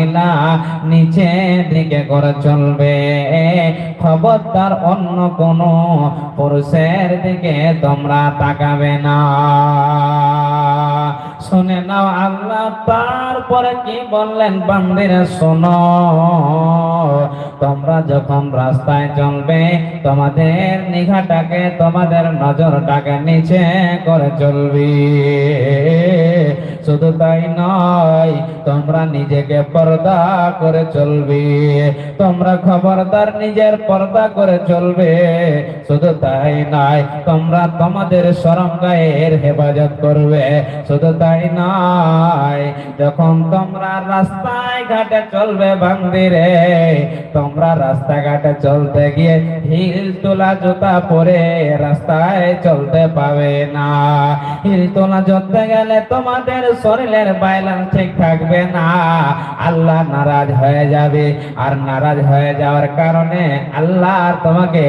মহিলা নিচে দিকে করে চলবে, খবরদার অন্য কোনো পুরুষের দিকে তোমরা তাকাবে না। শুনে নাও আল্লাহ তারপরে কি বললেন, বান্দিরা শোনো, তোমরা যখন রাস্তায় চলবে তোমাদের নিগাহটাকে, তোমাদের নজরটাকে নিচে করে চলবি। শুধু তাই নয়, তোমরা নিজেকে পর্দা করে চলবে, তোমরা খবরদার নিজের পর্দা করে চলবে। শুধু তাই নয়, তোমরা তোমাদের শরম গায়ের হেফাজত করবে। শুধু তাই নয়, যখন তোমরা রাস্তায় ঘাটে চলবে বান্দিরে, তোমরা রাস্তাঘাটে চলতে গিয়ে হিল তোলা জুতা পরে রাস্তায় চলতে পাবে না। হিল তোলা চলতে গেলে তোমাদের শরীরের ব্যালেন্স ঠিক থাকবে না, আল্লাহ নারাজ হয়ে যাবে। আর নারাজ হয়ে যাওয়ার কারণে আল্লাহ তোমাকে